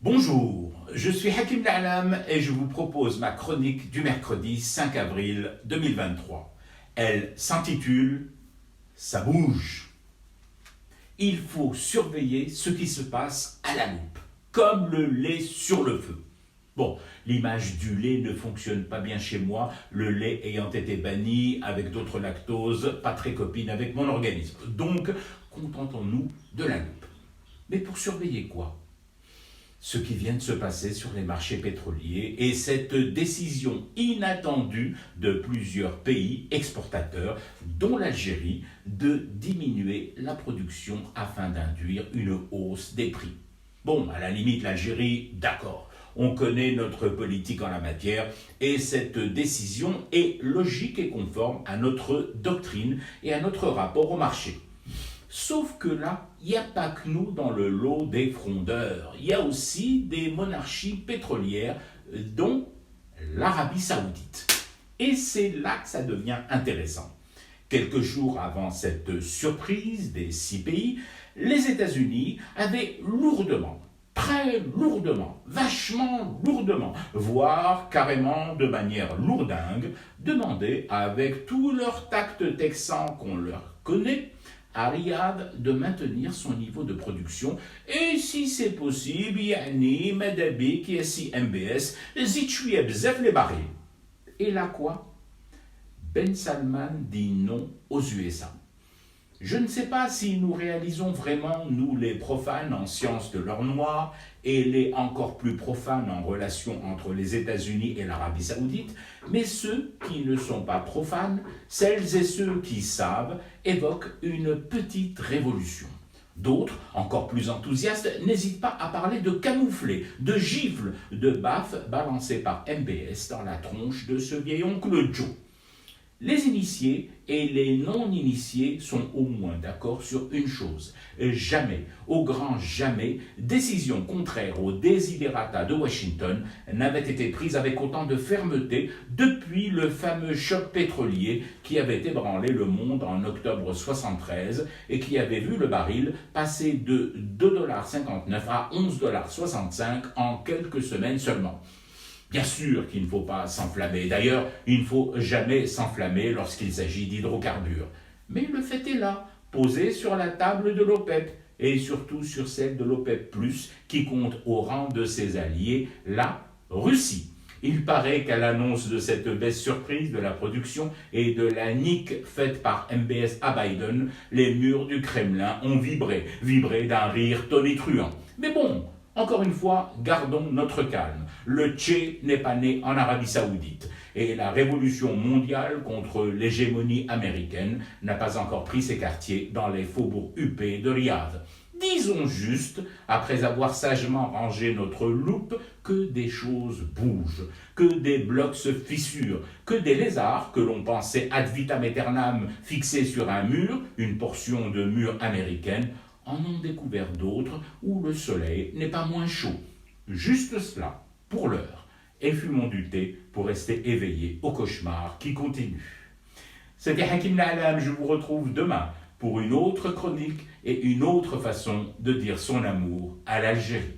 Bonjour, je suis Hakim La'alam et je vous propose ma chronique du mercredi 5 avril 2023. Elle s'intitule « Ça bouge ». Il faut surveiller ce qui se passe à la loupe, comme le lait sur le feu. Bon, l'image du lait ne fonctionne pas bien chez moi, le lait ayant été banni avec d'autres lactoses, pas très copine avec mon organisme. Donc, contentons-nous de la loupe. Mais pour surveiller quoi ? Ce qui vient de se passer sur les marchés pétroliers et cette décision inattendue de plusieurs pays exportateurs, dont l'Algérie, de diminuer la production afin d'induire une hausse des prix. Bon, à la limite, l'Algérie, d'accord. On connaît notre politique en la matière et cette décision est logique et conforme à notre doctrine et à notre rapport au marché. Sauf que là, il n'y a pas que nous dans le lot des frondeurs. Il y a aussi des monarchies pétrolières, dont l'Arabie Saoudite. Et c'est là que ça devient intéressant. Quelques jours avant cette surprise des 6 pays, les États-Unis avaient lourdement, très lourdement, vachement lourdement, voire carrément de manière lourdingue, demandé avec tout leur tact texan qu'on leur connaît, à Riyad de maintenir son niveau de production et si c'est possible, yani Madabi qui est si MBS, zitchouye bzef les barils. Et là quoi ? Ben Salman dit non aux USA. Je ne sais pas si nous réalisons vraiment, nous les profanes en sciences de l'or noir et les encore plus profanes en relation entre les États-Unis et l'Arabie Saoudite, mais ceux qui ne sont pas profanes, celles et ceux qui savent, évoquent une petite révolution. D'autres, encore plus enthousiastes, n'hésitent pas à parler de camouflets, de gifles, de baffes balancées par MBS dans la tronche de ce vieil oncle Joe. Les initiés et les non-initiés sont au moins d'accord sur une chose. Jamais, au grand jamais, décision contraire aux desiderata de Washington n'avait été prise avec autant de fermeté depuis le fameux choc pétrolier qui avait ébranlé le monde en octobre 1973 et qui avait vu le baril passer de 2,59$ à 11,65$ en quelques semaines seulement. Bien sûr qu'il ne faut pas s'enflammer. D'ailleurs, il ne faut jamais s'enflammer lorsqu'il s'agit d'hydrocarbures. Mais le fait est là, posé sur la table de l'OPEP, et surtout sur celle de l'OPEP+, qui compte au rang de ses alliés, la Russie. Il paraît qu'à l'annonce de cette baisse surprise de la production et de la nique faite par MBS à Biden, les murs du Kremlin ont vibré d'un rire tonitruant. Mais bon, encore une fois, gardons notre calme. Le Tché n'est pas né en Arabie Saoudite et la révolution mondiale contre l'hégémonie américaine n'a pas encore pris ses quartiers dans les faubourgs huppés de Riyad. Disons juste, après avoir sagement rangé notre loupe, que des choses bougent, que des blocs se fissurent, que des lézards que l'on pensait ad vitam aeternam fixés sur un mur, une portion de mur américaine, en ont découvert d'autres où le soleil n'est pas moins chaud. Juste cela, pour l'heure, et fumons du thé pour rester éveillé au cauchemar qui continue. C'était Hakim La'alam, je vous retrouve demain pour une autre chronique et une autre façon de dire son amour à l'Algérie.